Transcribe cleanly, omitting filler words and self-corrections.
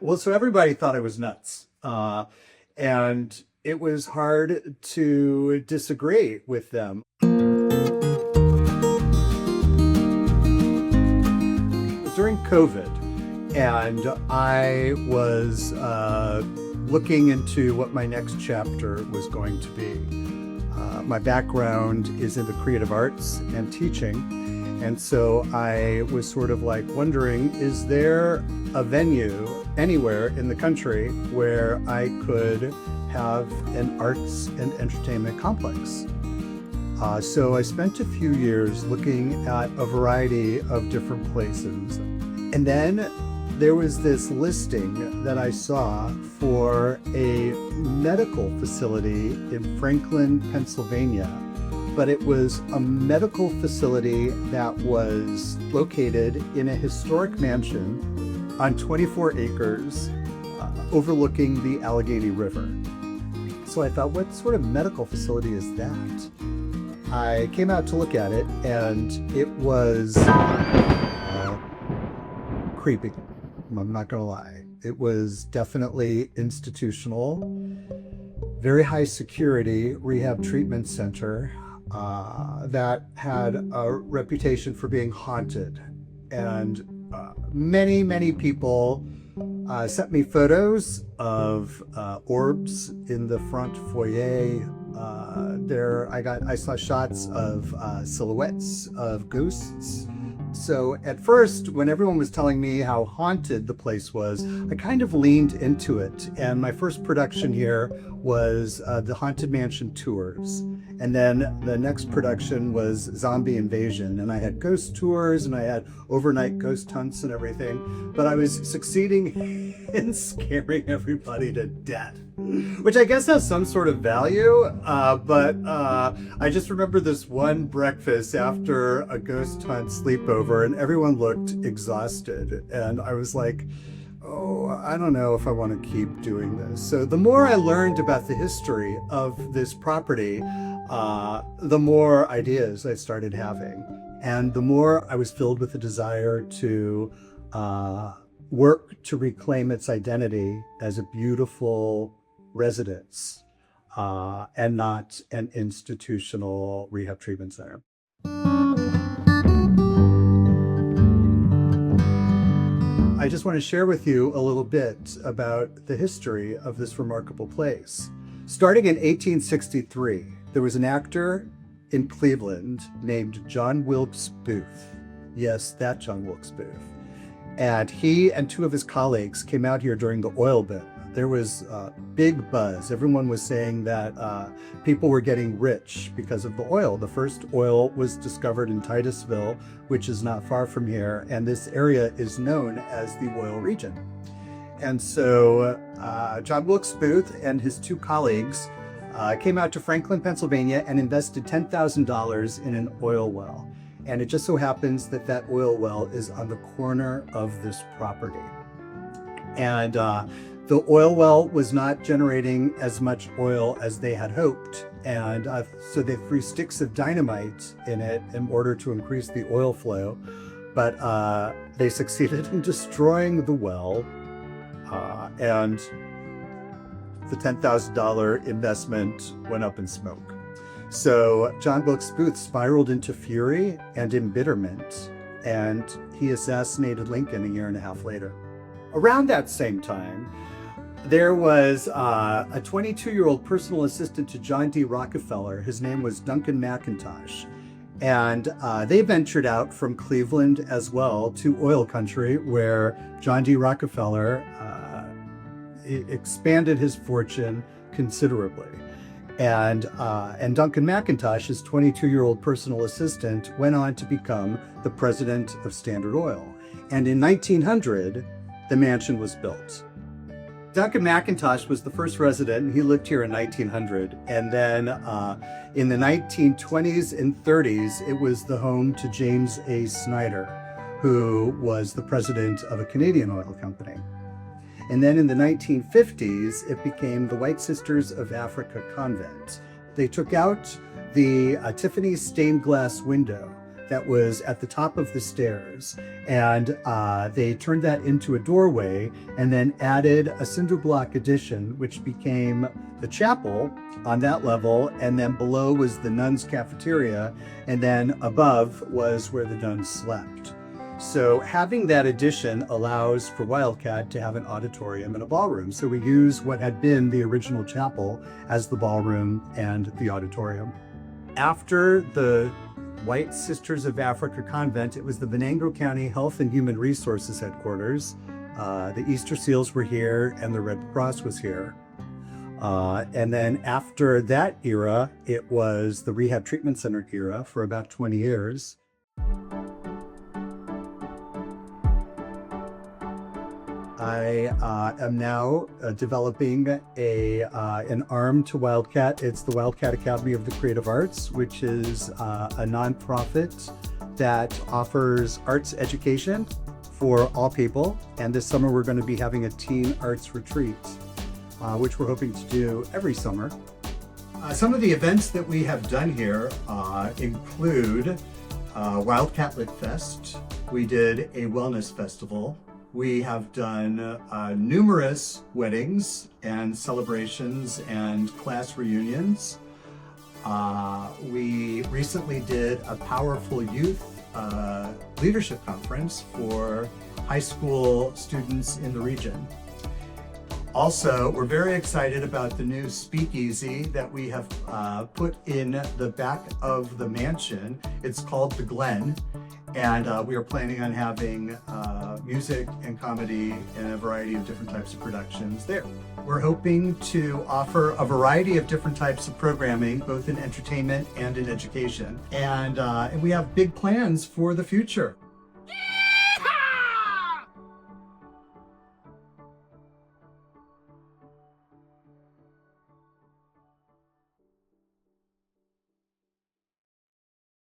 Well, so everybody thought I was nuts. And it was hard to disagree with them. It was during COVID, and I was looking into what my next chapter was going to be. My background is in the creative arts and teaching. And so I was sort of like wondering, is there a venue anywhere in the country where I could have an arts and entertainment complex? So I spent a few years looking at a variety of different places. And then there was this listing that I saw for a medical facility in Franklin, Pennsylvania. But it was a medical facility that was located in a historic mansion on 24 acres overlooking the Allegheny River. So I thought, what sort of medical facility is that? I came out to look at it, and it was creepy. I'm not gonna lie. It was definitely institutional, very high security rehab treatment center. That had a reputation for being haunted. And many people sent me photos of orbs in the front foyer. I saw shots of silhouettes of ghosts. So at first, when everyone was telling me how haunted the place was, I kind of leaned into it. And my first production here was the Haunted Mansion Tours. And then the next production was Zombie Invasion. And I had ghost tours and I had overnight ghost hunts and everything. But I was succeeding in scaring everybody to death, which I guess has some sort of value. But I just remember this one breakfast after a ghost hunt sleepover, and everyone looked exhausted. And I was like, oh, I don't know if I want to keep doing this. So the more I learned about the history of this property, the more ideas I started having. And the more I was filled with a desire to work to reclaim its identity as a beautiful residence and not an institutional rehab treatment center. I just want to share with you a little bit about the history of this remarkable place. Starting in 1863, there was an actor in Cleveland named John Wilkes Booth. Yes, that John Wilkes Booth. And he and two of his colleagues came out here during the oil boom. There was a big buzz. Everyone was saying that people were getting rich because of the oil. The first oil was discovered in Titusville, which is not far from here, and this area is known as the oil region. And so John Wilkes Booth and his two colleagues came out to Franklin, Pennsylvania, and invested $10,000 in an oil well. And it just so happens that that oil well is on the corner of this property. And the oil well was not generating as much oil as they had hoped. And so they threw sticks of dynamite in it in order to increase the oil flow. But they succeeded in destroying the well. And the $10,000 investment went up in smoke. So John Wilkes Booth spiraled into fury and embitterment, and he assassinated Lincoln a year and a half later. Around that same time, there was a 22-year-old personal assistant to J D Rockefeller. His name was Duncan Macintosh. And they ventured out from Cleveland as well to oil country, where J D Rockefeller expanded his fortune considerably. And Duncan Macintosh, his 22-year-old personal assistant, went on to become the president of Standard Oil. And in 1900, the mansion was built. Duncan Macintosh was the first resident, and he lived here in 1900. And then in the 1920s and 30s, it was the home to James A. Snyder, who was the president of a Canadian oil company. And then in the 1950s, it became the White Sisters of Africa Convent. They took out the Tiffany stained glass window that was at the top of the stairs, and they turned that into a doorway and then added a cinder block addition, which became the chapel on that level, and then below was the nuns' cafeteria, and then above was where the nuns slept. So having that addition allows for Wildcat to have an auditorium and a ballroom. So we use what had been the original chapel as the ballroom and the auditorium. After the White Sisters of Africa convent, it was the Venango County Health and Human Resources headquarters. The Easter Seals were here and the Red Cross was here. And then after that era, it was the Rehab Treatment Center era for about 20 years. I am now developing an arm to Wildcat. It's the Wildcat Academy of the Creative Arts, which is a nonprofit that offers arts education for all people. And this summer we're going to be having a teen arts retreat, which we're hoping to do every summer. Some of the events that we have done here include Wildcat Lit Fest. We did a wellness festival. We have done numerous weddings and celebrations and class reunions. We recently did a powerful youth leadership conference for high school students in the region. Also, we're very excited about the new speakeasy that we have put in the back of the mansion. It's called The Glen, and we are planning on having music and comedy and a variety of different types of productions there. We're hoping to offer a variety of different types of programming, both in entertainment and in education. And we have big plans for the future.